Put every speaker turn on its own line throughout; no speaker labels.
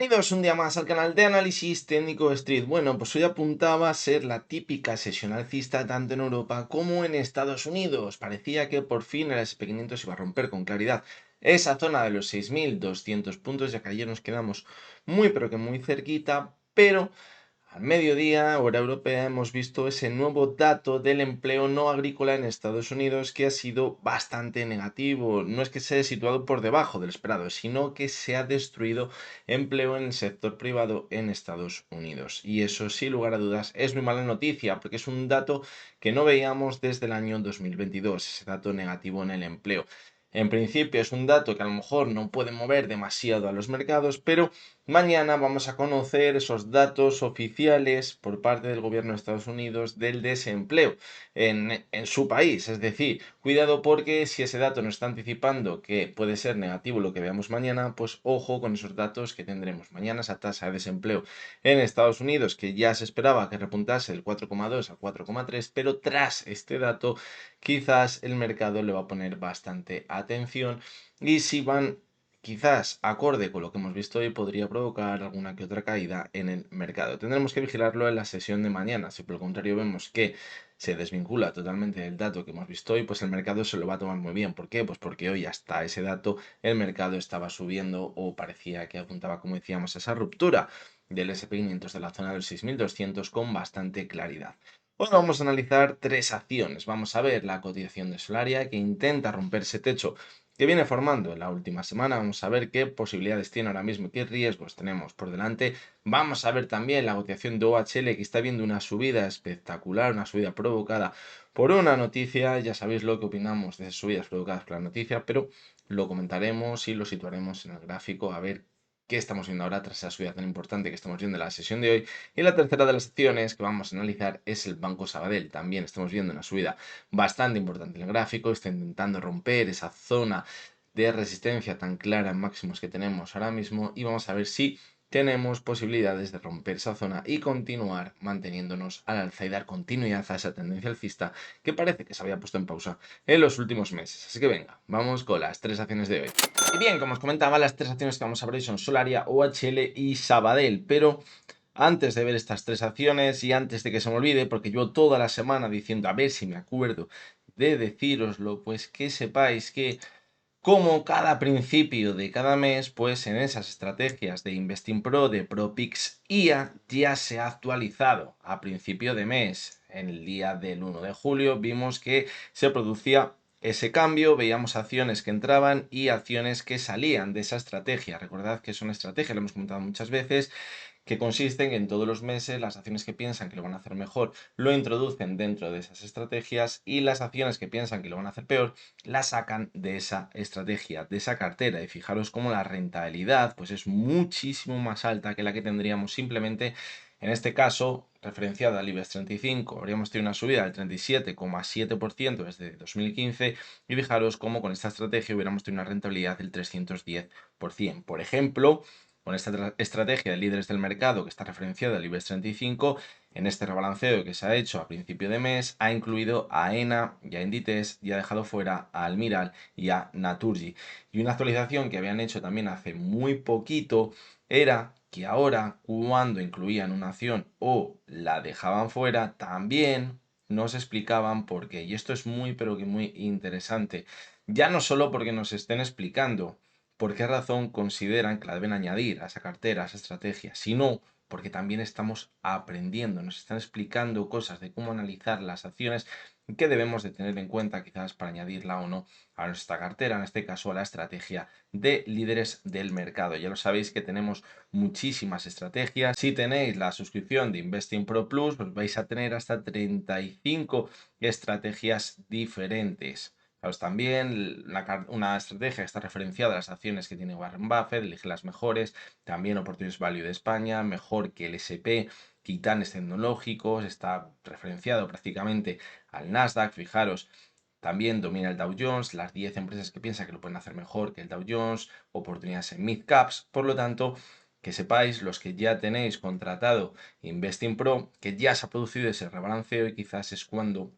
Bienvenidos un día más al canal de análisis técnico Street. Bueno, pues hoy apuntaba a ser la típica sesión alcista tanto en Europa como en Estados Unidos. Parecía que por fin el SP500 iba a romper con claridad esa zona de los 6.200 puntos, ya que ayer nos quedamos muy pero que muy cerquita, pero al mediodía, hora europea, hemos visto ese nuevo dato del empleo no agrícola en Estados Unidos que ha sido bastante negativo. No es que se haya situado por debajo del esperado, sino que se ha destruido empleo en el sector privado en Estados Unidos. Y eso, sin lugar a dudas, es muy mala noticia porque es un dato que no veíamos desde el año 2022, ese dato negativo en el empleo. En principio es un dato que a lo mejor no puede mover demasiado a los mercados, pero mañana vamos a conocer esos datos oficiales por parte del gobierno de Estados Unidos del desempleo en su país. Es decir, cuidado porque si ese dato nos está anticipando que puede ser negativo lo que veamos mañana, pues ojo con esos datos que tendremos mañana. Esa tasa de desempleo en Estados Unidos que ya se esperaba que repuntase del 4,2 al 4,3, pero tras este dato quizás el mercado le va a poner bastante atención y si van quizás acorde con lo que hemos visto hoy podría provocar alguna que otra caída en el mercado. Tendremos que vigilarlo en la sesión de mañana. Si por el contrario vemos que se desvincula totalmente del dato que hemos visto hoy, pues el mercado se lo va a tomar muy bien. ¿Por qué? Pues porque hoy hasta ese dato el mercado estaba subiendo o parecía que apuntaba, como decíamos, a esa ruptura del SP500 de la zona de los 6.200 con bastante claridad. Hoy vamos a analizar tres acciones. Vamos a ver la cotización de Solaria que intenta romper ese techo que viene formando en la última semana. Vamos a ver qué posibilidades tiene ahora mismo y qué riesgos tenemos por delante. Vamos a ver también la cotización de OHL que está viendo una subida espectacular, una subida provocada por una noticia. Ya sabéis lo que opinamos de esas subidas provocadas por la noticia, pero lo comentaremos y lo situaremos en el gráfico a ver qué estamos viendo ahora tras esa subida tan importante que estamos viendo en la sesión de hoy. Y la tercera de las acciones que vamos a analizar es el Banco Sabadell. También estamos viendo una subida bastante importante en el gráfico, está intentando romper esa zona de resistencia tan clara en máximos que tenemos ahora mismo y vamos a ver si tenemos posibilidades de romper esa zona y continuar manteniéndonos al alza y dar continuidad a esa tendencia alcista que parece que se había puesto en pausa en los últimos meses. Así que venga, vamos con las tres acciones de hoy. Y bien, como os comentaba, las tres acciones que vamos a ver hoy son Solaria, OHL y Sabadell, pero antes de ver estas tres acciones y antes de que se me olvide, porque yo toda la semana diciendo a ver si me acuerdo de decíroslo, pues que sepáis que como cada principio de cada mes, pues en esas estrategias de Investing Pro, de ProPix IA, ya se ha actualizado a principio de mes. En el día del 1 de julio vimos que se producía ese cambio, veíamos acciones que entraban y acciones que salían de esa estrategia. Recordad que es una estrategia, lo hemos comentado muchas veces, que consiste en que en todos los meses las acciones que piensan que lo van a hacer mejor lo introducen dentro de esas estrategias y las acciones que piensan que lo van a hacer peor la sacan de esa estrategia, de esa cartera. Y fijaros cómo la rentabilidad pues es muchísimo más alta que la que tendríamos simplemente en este caso referenciada al IBEX 35. Habríamos tenido una subida del 37,7% desde 2015 y fijaros cómo con esta estrategia hubiéramos tenido una rentabilidad del 310%. Por ejemplo, con esta estrategia de líderes del mercado que está referenciada al IBEX 35, en este rebalanceo que se ha hecho a principio de mes, ha incluido a ENA y a Inditex y ha dejado fuera a Almiral y a Naturgy. Y una actualización que habían hecho también hace muy poquito era que ahora, cuando incluían una acción o la dejaban fuera, también nos explicaban por qué. Y esto es muy, pero que muy interesante. Ya no solo porque nos estén explicando por qué razón consideran que la deben añadir a esa cartera, a esa estrategia, sino porque también estamos aprendiendo, nos están explicando cosas de cómo analizar las acciones que debemos de tener en cuenta quizás para añadirla o no a nuestra cartera, en este caso a la estrategia de líderes del mercado. Ya lo sabéis que tenemos muchísimas estrategias. Si tenéis la suscripción de Investing Pro Plus, pues vais a tener hasta 35 estrategias diferentes. Fijaos también una estrategia que está referenciada a las acciones que tiene Warren Buffett, elige las mejores, también Opportunities Value de España, mejor que el SP, Titanes Tecnológicos, está referenciado prácticamente al Nasdaq, fijaros, también domina el Dow Jones, las 10 empresas que piensan que lo pueden hacer mejor que el Dow Jones, oportunidades en mid caps, por lo tanto, que sepáis los que ya tenéis contratado Investing Pro, que ya se ha producido ese rebalanceo y quizás es cuando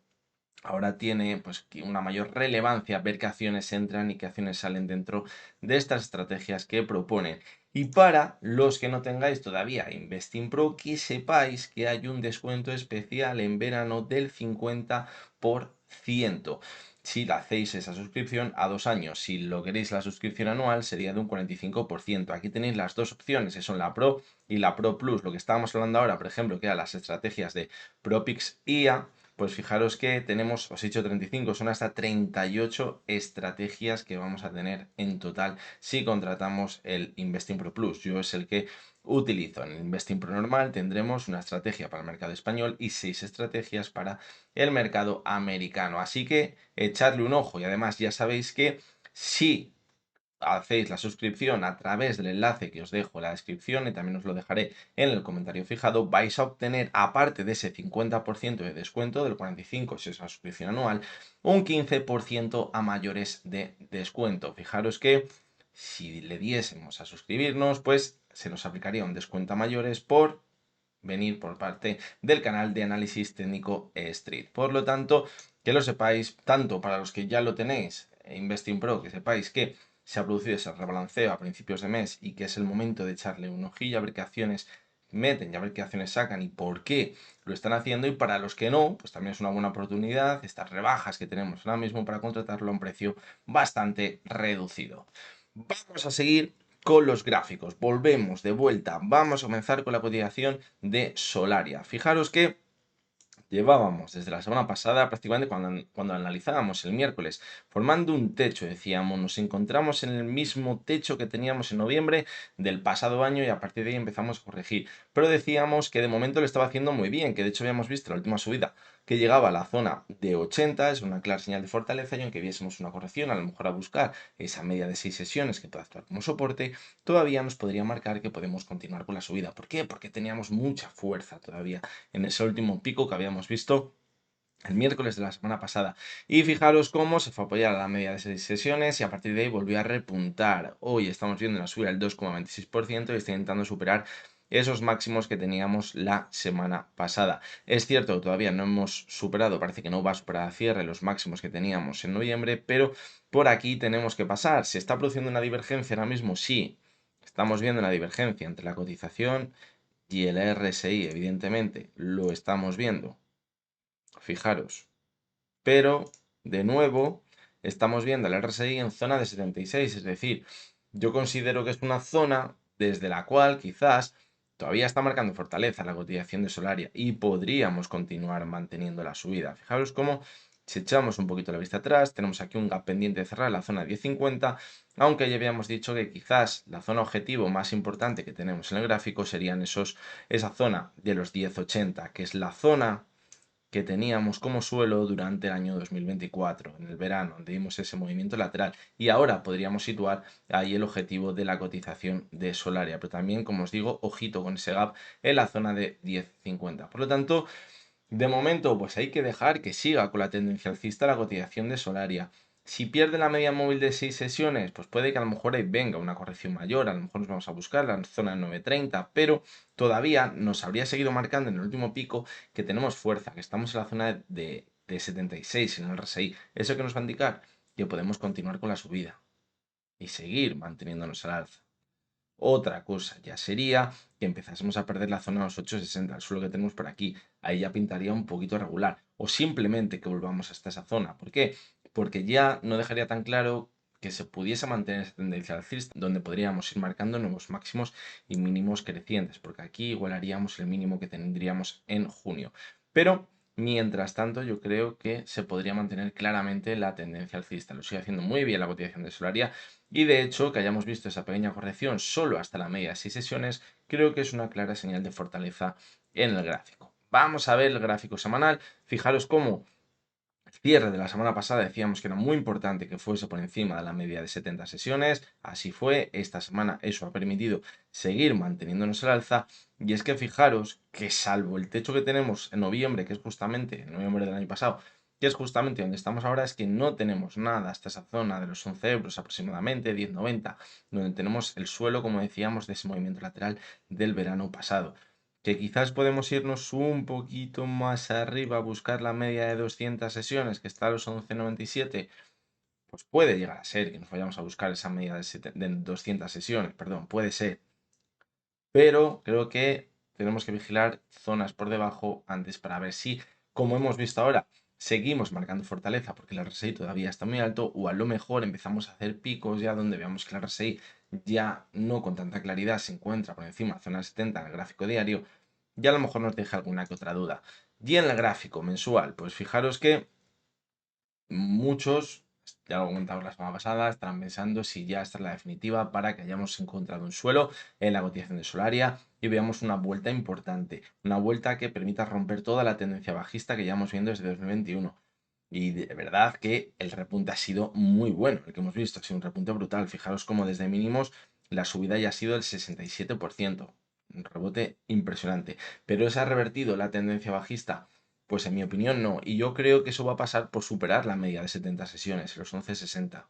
ahora tiene pues una mayor relevancia ver qué acciones entran y qué acciones salen dentro de estas estrategias que proponen. Y para los que no tengáis todavía Investing Pro, que sepáis que hay un descuento especial en verano del 50%. Si la hacéis esa suscripción a 2 años, si lo queréis la suscripción anual sería de un 45%. Aquí tenéis las dos opciones, que son la Pro y la Pro Plus. Lo que estábamos hablando ahora, por ejemplo, que eran las estrategias de ProPix IA, pues fijaros que tenemos, os he dicho 35, son hasta 38 estrategias que vamos a tener en total si contratamos el Investing Pro Plus. Yo es el que utilizo. En el Investing Pro normal tendremos una estrategia para el mercado español y 6 estrategias para el mercado americano. Así que echadle un ojo y además ya sabéis que si hacéis la suscripción a través del enlace que os dejo en la descripción y también os lo dejaré en el comentario fijado, vais a obtener, aparte de ese 50% de descuento del 45% si es una suscripción anual, un 15% a mayores de descuento. Fijaros que si le diésemos a suscribirnos, pues se nos aplicaría un descuento a mayores por venir por parte del canal de análisis técnico Street. Por lo tanto, que lo sepáis, tanto para los que ya lo tenéis, Investing Pro, que sepáis que se ha producido ese rebalanceo a principios de mes y que es el momento de echarle un ojillo a ver qué acciones meten y a ver qué acciones sacan y por qué lo están haciendo. Y para los que no, pues también es una buena oportunidad estas rebajas que tenemos ahora mismo para contratarlo a un precio bastante reducido. Vamos a seguir con los gráficos. Volvemos de vuelta. Vamos a comenzar con la cotización de Solaria. Fijaros que llevábamos desde la semana pasada, prácticamente cuando analizábamos el miércoles, formando un techo, decíamos, nos encontramos en el mismo techo que teníamos en noviembre del pasado año y a partir de ahí empezamos a corregir. Pero decíamos que de momento lo estaba haciendo muy bien, que de hecho habíamos visto la última subida que llegaba a la zona de 80, es una clara señal de fortaleza y aunque viésemos una corrección, a lo mejor a buscar esa media de 6 sesiones que puede actuar como soporte, todavía nos podría marcar que podemos continuar con la subida. ¿Por qué? Porque teníamos mucha fuerza todavía en ese último pico que habíamos visto el miércoles de la semana pasada. Y fijaros cómo se fue a apoyar a la media de 6 sesiones y a partir de ahí volvió a repuntar. Hoy estamos viendo una subida del 2,26% y está intentando superar esos máximos que teníamos la semana pasada. Es cierto que todavía no hemos superado, parece que no va a superar a cierre los máximos que teníamos en noviembre, pero por aquí tenemos que pasar. ¿Se está produciendo una divergencia ahora mismo? Sí. Estamos viendo una divergencia entre la cotización y el RSI, evidentemente, lo estamos viendo. Fijaros. Pero, de nuevo, estamos viendo el RSI en zona de 76, es decir, yo considero que es una zona desde la cual quizás todavía está marcando fortaleza la cotización de Solaria y podríamos continuar manteniendo la subida. Fijaros cómo si echamos un poquito la vista atrás, tenemos aquí un gap pendiente de cerrar la zona de 10.50, aunque ya habíamos dicho que quizás la zona objetivo más importante que tenemos en el gráfico serían esa zona de los 10.80, que es la zona que teníamos como suelo durante el año 2024, en el verano, donde vimos ese movimiento lateral. Y ahora podríamos situar ahí el objetivo de la cotización de Solaria. Pero también, como os digo, ojito con ese gap en la zona de 10.50. Por lo tanto, de momento, pues hay que dejar que siga con la tendencia alcista la cotización de Solaria. Si pierde la media móvil de 6 sesiones, pues puede que a lo mejor ahí venga una corrección mayor, a lo mejor nos vamos a buscar la zona de 9.30, pero todavía nos habría seguido marcando en el último pico que tenemos fuerza, que estamos en la zona de 76 en el RSI. ¿Eso que nos va a indicar? Que podemos continuar con la subida y seguir manteniéndonos al alza. Otra cosa ya sería que empezásemos a perder la zona de los 8,60, el suelo que tenemos por aquí. Ahí ya pintaría un poquito regular. O simplemente que volvamos hasta esa zona. ¿Por qué? Porque ya no dejaría tan claro que se pudiese mantener esa tendencia alcista, donde podríamos ir marcando nuevos máximos y mínimos crecientes, porque aquí igualaríamos el mínimo que tendríamos en junio. Pero mientras tanto, yo creo que se podría mantener claramente la tendencia alcista. Lo sigue haciendo muy bien la cotización de Solaria y de hecho que hayamos visto esa pequeña corrección solo hasta la media de 6 sesiones, creo que es una clara señal de fortaleza en el gráfico. Vamos a ver el gráfico semanal. Fijaros cómo el cierre de la semana pasada decíamos que era muy importante que fuese por encima de la media de 70 sesiones. Así fue. Esta semana eso ha permitido seguir manteniéndonos al alza. Y es que fijaros que salvo el techo que tenemos en noviembre, que es justamente en noviembre del año pasado, que es justamente donde estamos ahora, es que no tenemos nada hasta esa zona de los 11 euros aproximadamente, 10,90, donde tenemos el suelo, como decíamos, de ese movimiento lateral del verano pasado. Que quizás podemos irnos un poquito más arriba a buscar la media de 200 sesiones, que está a los 11,97. Pues puede llegar a ser que nos vayamos a buscar esa media de 200 sesiones, perdón, puede ser. Pero creo que tenemos que vigilar zonas por debajo antes para ver si, como hemos visto ahora, seguimos marcando fortaleza porque el RSI todavía está muy alto, o a lo mejor empezamos a hacer picos ya donde veamos que el RSI ya no con tanta claridad se encuentra por encima de la zona 70 en el gráfico diario, ya a lo mejor nos deja alguna que otra duda. Y en el gráfico mensual, pues fijaros que muchos, ya lo comentamos la semana pasada, estarán pensando si ya esta es la definitiva para que hayamos encontrado un suelo en la cotización de Solaria y veamos una vuelta importante, una vuelta que permita romper toda la tendencia bajista que llevamos viendo desde 2021. Y de verdad que el repunte ha sido muy bueno, el que hemos visto, ha sido un repunte brutal. Fijaros cómo desde mínimos la subida ya ha sido del 67%, un rebote impresionante. Pero ¿se ha revertido la tendencia bajista? Pues en mi opinión no, y yo creo que eso va a pasar por superar la media de 70 sesiones, los 11,60.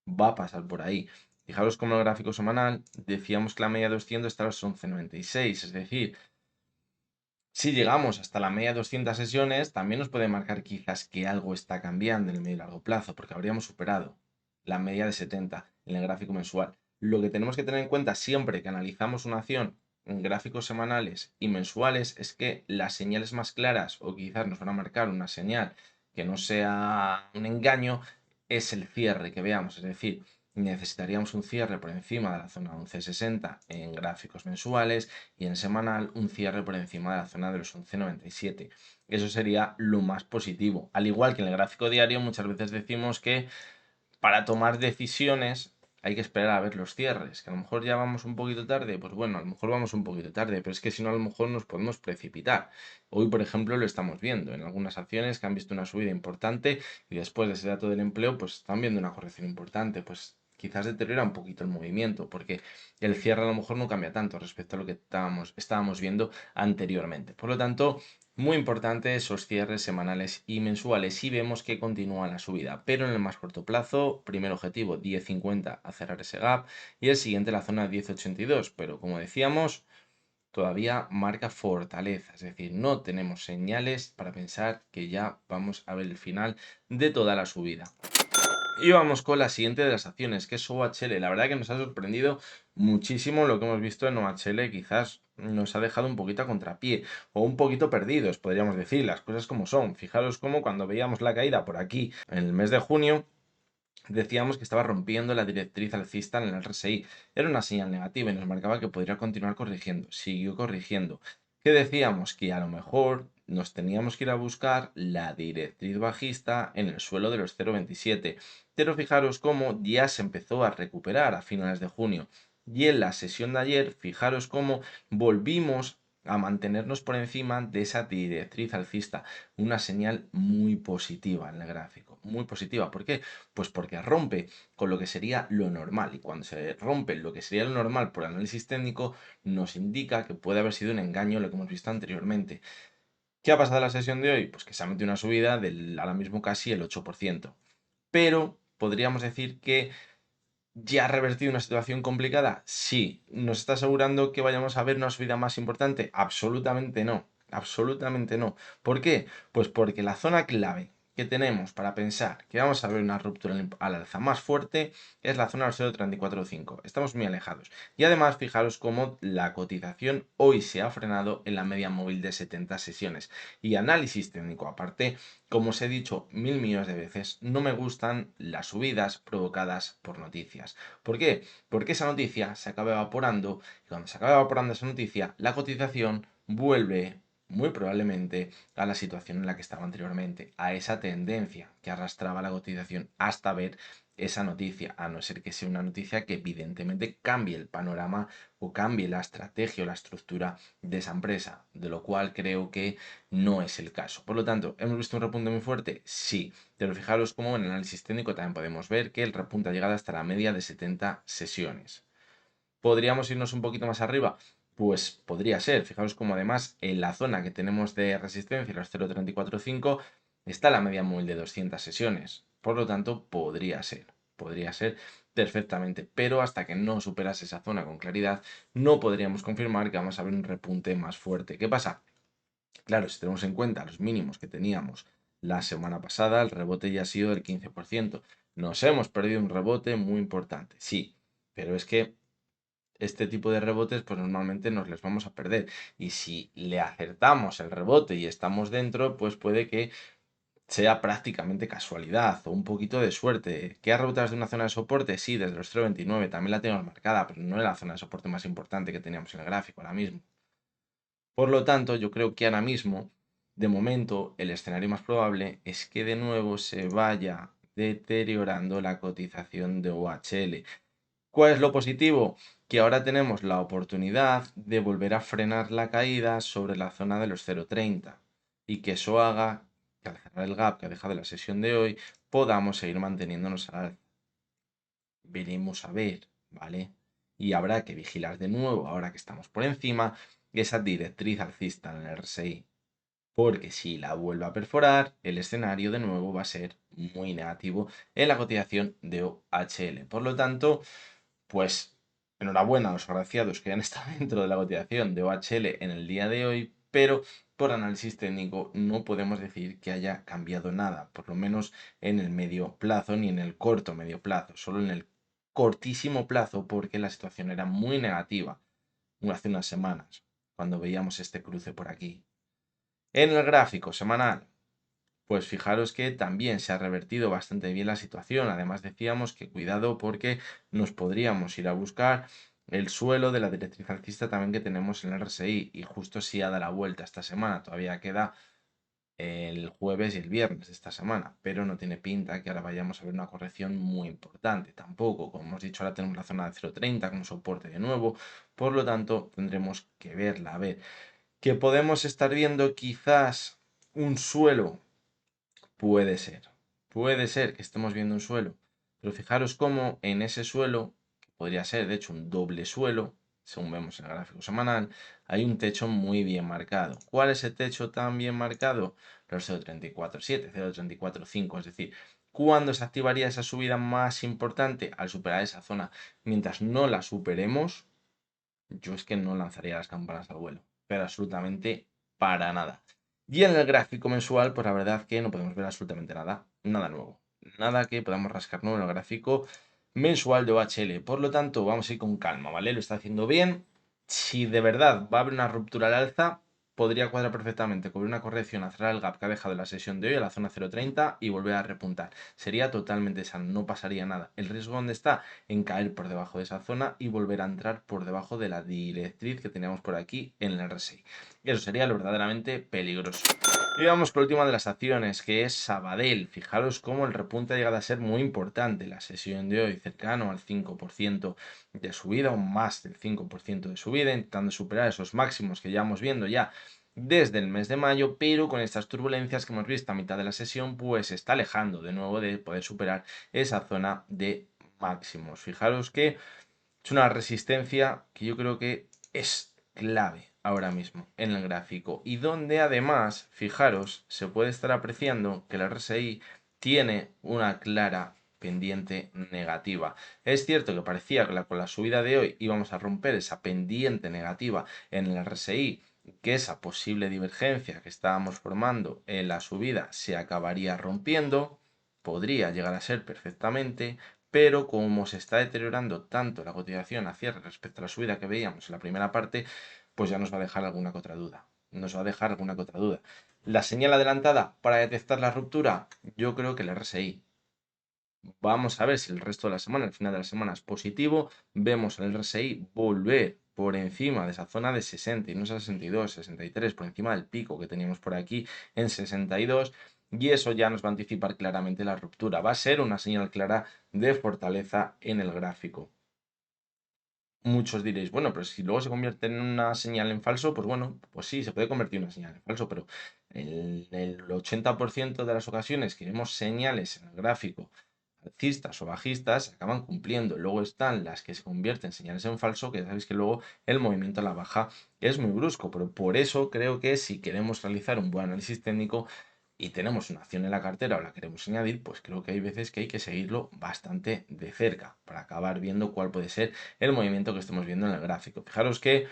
Va a pasar por ahí. Fijaros como en el gráfico semanal decíamos que la media de 200 está a los 11,96, es decir, si llegamos hasta la media de 200 sesiones, también nos puede marcar quizás que algo está cambiando en el medio y largo plazo, porque habríamos superado la media de 70 en el gráfico mensual. Lo que tenemos que tener en cuenta siempre que analizamos una acción en gráficos semanales y mensuales es que las señales más claras, o quizás nos van a marcar una señal que no sea un engaño, es el cierre que veamos. Es decir, necesitaríamos un cierre por encima de la zona 11,60 en gráficos mensuales y en semanal un cierre por encima de la zona de los 11,97. Eso sería lo más positivo. Al igual que en el gráfico diario, muchas veces decimos que para tomar decisiones hay que esperar a ver los cierres, que a lo mejor ya vamos un poquito tarde, pues bueno, a lo mejor vamos un poquito tarde, pero es que si no a lo mejor nos podemos precipitar. Hoy, por ejemplo, lo estamos viendo en algunas acciones que han visto una subida importante y después de ese dato del empleo, pues están viendo una corrección importante, pues quizás deteriora un poquito el movimiento, porque el cierre a lo mejor no cambia tanto respecto a lo que estábamos viendo anteriormente. Por lo tanto, muy importante esos cierres semanales y mensuales y vemos que continúa la subida, pero en el más corto plazo, primer objetivo 10,50 a cerrar ese gap y el siguiente la zona 10,82, pero como decíamos, todavía marca fortaleza, es decir, no tenemos señales para pensar que ya vamos a ver el final de toda la subida. Y vamos con la siguiente de las acciones, que es OHL. La verdad que nos ha sorprendido muchísimo lo que hemos visto en OHL. Quizás nos ha dejado un poquito a contrapié o un poquito perdidos, podríamos decir, las cosas como son. Fijaros cómo cuando veíamos la caída por aquí en el mes de junio, decíamos que estaba rompiendo la directriz alcista en el RSI. Era una señal negativa y nos marcaba que podría continuar corrigiendo. Siguió corrigiendo. ¿Qué decíamos? Que a lo mejor nos teníamos que ir a buscar la directriz bajista en el suelo de los 0,27. Pero fijaros cómo ya se empezó a recuperar a finales de junio. Y en la sesión de ayer, fijaros cómo volvimos a mantenernos por encima de esa directriz alcista. Una señal muy positiva en el gráfico. Muy positiva. ¿Por qué? Pues porque rompe con lo que sería lo normal. Y cuando se rompe lo que sería lo normal por análisis técnico, nos indica que puede haber sido un engaño lo que hemos visto anteriormente. ¿Qué ha pasado en la sesión de hoy? Pues que se ha metido una subida del ahora mismo casi el 8%. Pero podríamos decir que ya ha revertido una situación complicada. Sí. ¿Nos está asegurando que vayamos a ver una subida más importante? Absolutamente no. Absolutamente no. ¿Por qué? Pues porque la zona clave que tenemos para pensar que vamos a ver una ruptura al alza más fuerte es la zona del 0,345. Estamos muy alejados. Y además, fijaros cómo la cotización hoy se ha frenado en la media móvil de 70 sesiones. Y análisis técnico aparte, como os he dicho 1000 millones de veces, no me gustan las subidas provocadas por noticias. ¿Por qué? Porque esa noticia se acaba evaporando y cuando se acaba evaporando esa noticia, la cotización vuelve muy probablemente a la situación en la que estaba anteriormente, a esa tendencia que arrastraba la cotización hasta ver esa noticia, a no ser que sea una noticia que evidentemente cambie el panorama o cambie la estrategia o la estructura de esa empresa, de lo cual creo que no es el caso. Por lo tanto, ¿hemos visto un repunte muy fuerte? Sí, pero fijaros cómo en el análisis técnico también podemos ver que el repunte ha llegado hasta la media de 70 sesiones. ¿Podríamos irnos un poquito más arriba? Pues podría ser. Fijaros cómo además en la zona que tenemos de resistencia, los 0,345, está la media móvil de 200 sesiones. Por lo tanto, podría ser. Podría ser. perfectamente, pero hasta que no superase esa zona con claridad, no podríamos confirmar que vamos a ver un repunte más fuerte. ¿Qué pasa? Claro, si tenemos en cuenta los mínimos que teníamos la semana pasada, el rebote ya ha sido del 15%. Nos hemos perdido un rebote muy importante, sí, pero es que este tipo de rebotes pues normalmente nos les vamos a perder. Y si le acertamos el rebote y estamos dentro, pues puede que sea prácticamente casualidad o un poquito de suerte. ¿Que ha rebotado desde una zona de soporte? Sí, desde los 0,29, también la tenemos marcada, pero no es la zona de soporte más importante que teníamos en el gráfico ahora mismo. Por lo tanto, yo creo que ahora mismo, de momento, el escenario más probable es que de nuevo se vaya deteriorando la cotización de OHL. ¿Cuál es lo positivo? Que ahora tenemos la oportunidad de volver a frenar la caída sobre la zona de los 0,30 y que eso haga que al cerrar el gap que ha dejado la sesión de hoy podamos seguir manteniéndonos al alza. Veremos a ver, ¿vale? Y habrá que vigilar de nuevo, ahora que estamos por encima, esa directriz alcista en el RSI. Porque si la vuelve a perforar, el escenario de nuevo va a ser muy negativo en la cotización de OHL. Por lo tanto, pues enhorabuena a los agraciados que han estado dentro de la cotización de OHL en el día de hoy, pero por análisis técnico no podemos decir que haya cambiado nada, por lo menos en el medio plazo ni en el corto medio plazo, solo en el cortísimo plazo porque la situación era muy negativa hace unas semanas, cuando veíamos este cruce por aquí. En el gráfico semanal, pues fijaros que también se ha revertido bastante bien la situación. Además decíamos que cuidado porque nos podríamos ir a buscar el suelo de la directriz alcista también que tenemos en el RSI y justo si ha dado la vuelta esta semana. Todavía queda el jueves y el viernes de esta semana, pero no tiene pinta que ahora vayamos a ver una corrección muy importante. Tampoco, como hemos dicho, ahora tenemos la zona de 0,30 como soporte de nuevo. Por lo tanto, tendremos que verla. A ver, que podemos estar viendo quizás un suelo. Puede ser que estemos viendo un suelo, pero fijaros cómo en ese suelo, que podría ser de hecho un doble suelo, según vemos en el gráfico semanal, hay un techo muy bien marcado. ¿Cuál es el techo tan bien marcado? Los 0,347, 0,345, es decir, ¿cuándo se activaría esa subida más importante? Al superar esa zona. Mientras no la superemos, yo es que no lanzaría las campanas al vuelo, pero absolutamente para nada. Y en el gráfico mensual, pues la verdad que no podemos ver absolutamente nada, nada nuevo, nada que podamos rascar nuevo en el gráfico mensual de OHL. Por lo tanto, vamos a ir con calma, ¿vale? Lo está haciendo bien. Si de verdad va a haber una ruptura al alza, podría cuadrar perfectamente cubrir una corrección a cerrar el gap que ha dejado la sesión de hoy a la zona 0,30 y volver a repuntar. Sería totalmente sano, no pasaría nada. ¿El riesgo dónde está? En caer por debajo de esa zona y volver a entrar por debajo de la directriz que teníamos por aquí en el RSI. Eso sería lo verdaderamente peligroso. Y vamos con la última de las acciones, que es Sabadell. Fijaros cómo el repunte ha llegado a ser muy importante. La sesión de hoy cercano al 5% de subida, o más del 5% de subida, intentando superar esos máximos que llevamos viendo ya desde el mes de mayo, pero con estas turbulencias que hemos visto a mitad de la sesión, pues se está alejando de nuevo de poder superar esa zona de máximos. Fijaros que es una resistencia que yo creo que es clave ahora mismo en el gráfico y donde además, fijaros, se puede estar apreciando que el RSI tiene una clara pendiente negativa. Es cierto que parecía que con la subida de hoy íbamos a romper esa pendiente negativa en el RSI, que esa posible divergencia que estábamos formando en la subida se acabaría rompiendo, podría llegar a ser perfectamente, pero como se está deteriorando tanto la cotización a cierre respecto a la subida que veíamos en la primera parte, pues ya nos va a dejar alguna que otra duda. Nos va a dejar alguna que otra duda. La señal adelantada para detectar la ruptura, yo creo que el RSI. Vamos a ver si el resto de la semana, el final de la semana es positivo. Vemos el RSI volver por encima de esa zona de 60 y no 62, 63, por encima del pico que teníamos por aquí en 62. Y eso ya nos va a anticipar claramente la ruptura. Va a ser una señal clara de fortaleza en el gráfico. Muchos diréis, bueno, pero si luego se convierte en una señal en falso, pues bueno, pues sí, se puede convertir en una señal en falso, pero en el 80% de las ocasiones que vemos señales en el gráfico alcistas o bajistas se acaban cumpliendo. Luego están las que se convierten en señales en falso, que ya sabéis que luego el movimiento a la baja es muy brusco, pero por eso creo que si queremos realizar un buen análisis técnico, y tenemos una acción en la cartera o la queremos añadir, pues creo que hay veces que hay que seguirlo bastante de cerca para acabar viendo cuál puede ser el movimiento que estemos viendo en el gráfico. Fijaros que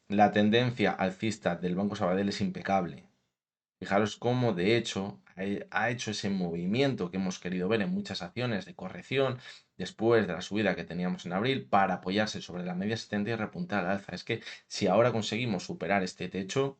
la tendencia alcista del Banco Sabadell es impecable. Fijaros cómo de hecho ha hecho ese movimiento que hemos querido ver en muchas acciones de corrección después de la subida que teníamos en abril para apoyarse sobre la media 70 y repuntar al alza. Es que si ahora conseguimos superar este techo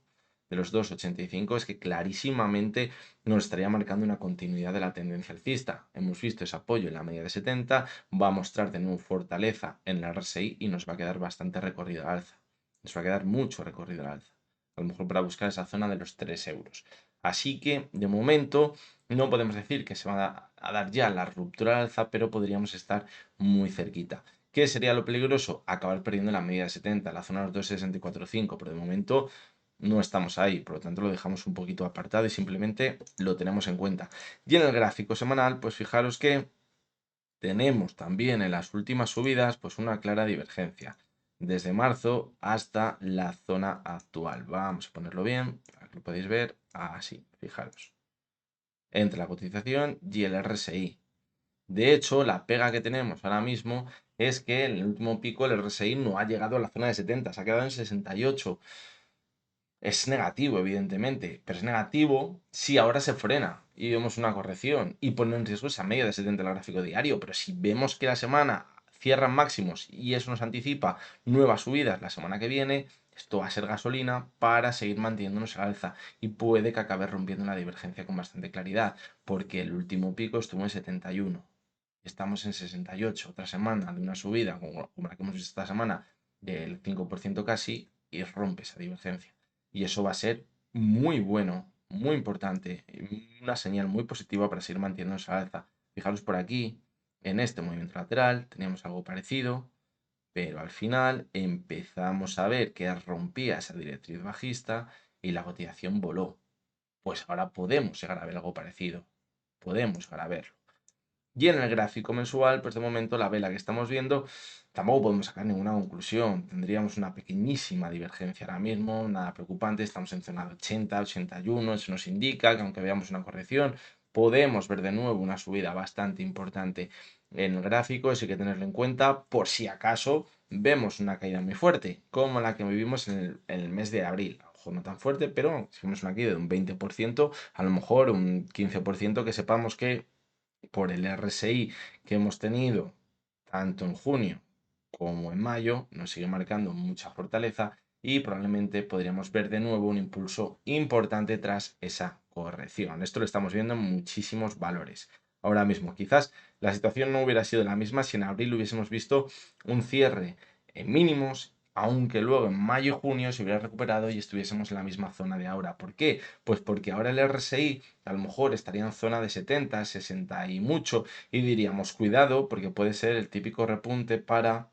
de los 2,85 es que clarísimamente nos estaría marcando una continuidad de la tendencia alcista. Hemos visto ese apoyo en la media de 70, va a mostrar de nuevo fortaleza en la RSI y nos va a quedar bastante recorrido al alza. Nos va a quedar mucho recorrido al alza. A lo mejor para buscar esa zona de los 3 euros. Así que, de momento, no podemos decir que se va a dar ya la ruptura al alza, pero podríamos estar muy cerquita. ¿Qué sería lo peligroso? Acabar perdiendo la media de 70, la zona de los 2,64,5, pero de momento no estamos ahí, por lo tanto lo dejamos un poquito apartado y simplemente lo tenemos en cuenta. Y en el gráfico semanal, pues fijaros que tenemos también en las últimas subidas pues una clara divergencia desde marzo hasta la zona actual. Vamos a ponerlo bien, para que lo podéis ver así, fijaros, entre la cotización y el RSI. De hecho, la pega que tenemos ahora mismo es que en el último pico el RSI no ha llegado a la zona de 70, se ha quedado en 68. Es negativo, evidentemente, pero es negativo si ahora se frena y vemos una corrección y pone en riesgo esa media de 70 el gráfico diario. Pero si vemos que la semana cierran máximos y eso nos anticipa nuevas subidas la semana que viene, esto va a ser gasolina para seguir manteniéndonos al alza y puede que acabe rompiendo la divergencia con bastante claridad, porque el último pico estuvo en 71. Estamos en 68, otra semana de una subida como la que hemos visto esta semana del 5% casi y rompe esa divergencia. Y eso va a ser muy bueno, muy importante, una señal muy positiva para seguir manteniéndose al alza. Fijaros por aquí, en este movimiento lateral teníamos algo parecido, pero al final empezamos a ver que rompía esa directriz bajista y la cotización voló. Pues ahora podemos llegar a ver algo parecido, podemos llegar a verlo. Y en el gráfico mensual, pues de momento la vela que estamos viendo, tampoco podemos sacar ninguna conclusión. Tendríamos una pequeñísima divergencia ahora mismo, nada preocupante. Estamos en zona de 80, 81. Eso nos indica que aunque veamos una corrección, podemos ver de nuevo una subida bastante importante en el gráfico. Eso hay que tenerlo en cuenta por si acaso vemos una caída muy fuerte, como la que vivimos en el mes de abril. Ojo, no tan fuerte, pero si vemos una caída de un 20%, a lo mejor un 15% que sepamos que por el RSI que hemos tenido tanto en junio como en mayo, nos sigue marcando mucha fortaleza y probablemente podríamos ver de nuevo un impulso importante tras esa corrección. Esto lo estamos viendo en muchísimos valores. Ahora mismo, quizás la situación no hubiera sido la misma si en abril hubiésemos visto un cierre en mínimos, aunque luego en mayo y junio se hubiera recuperado y estuviésemos en la misma zona de ahora. ¿Por qué? Pues porque ahora el RSI a lo mejor estaría en zona de 70, 60 y mucho y diríamos cuidado porque puede ser el típico repunte para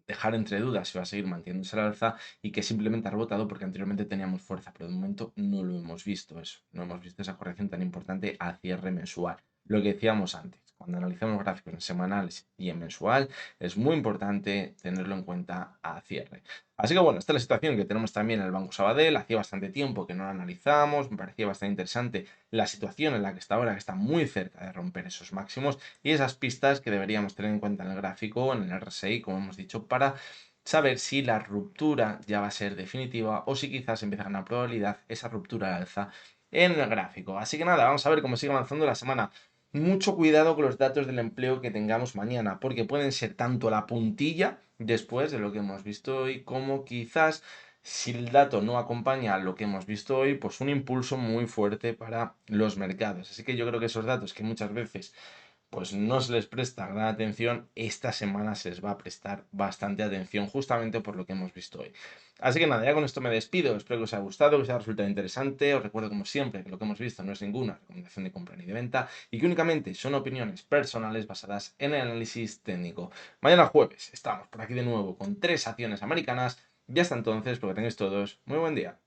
dejar entre dudas si va a seguir manteniéndose al alza y que simplemente ha rebotado porque anteriormente teníamos fuerza, pero de momento no lo hemos visto eso, no hemos visto esa corrección tan importante a cierre mensual. Lo que decíamos antes, cuando analizamos gráficos en semanales y en mensual, es muy importante tenerlo en cuenta a cierre. Así que bueno, esta es la situación que tenemos también en el Banco Sabadell. Hacía bastante tiempo que no lo analizamos, me parecía bastante interesante la situación en la que está ahora, que está muy cerca de romper esos máximos y esas pistas que deberíamos tener en cuenta en el gráfico, en el RSI, como hemos dicho, para saber si la ruptura ya va a ser definitiva o si quizás empieza a ganar probabilidad esa ruptura al alza en el gráfico. Así que nada, vamos a ver cómo sigue avanzando la semana. Mucho cuidado con los datos del empleo que tengamos mañana, porque pueden ser tanto la puntilla después de lo que hemos visto hoy, como quizás si el dato no acompaña a lo que hemos visto hoy, pues un impulso muy fuerte para los mercados. Así que yo creo que esos datos que muchas veces pues no se les presta gran atención, esta semana se les va a prestar bastante atención justamente por lo que hemos visto hoy. Así que nada, ya con esto me despido, espero que os haya gustado, que os haya resultado interesante, os recuerdo como siempre que lo que hemos visto no es ninguna recomendación de compra ni de venta y que únicamente son opiniones personales basadas en el análisis técnico. Mañana jueves estamos por aquí de nuevo con 3 acciones americanas y hasta entonces, espero que tengáis todos muy buen día.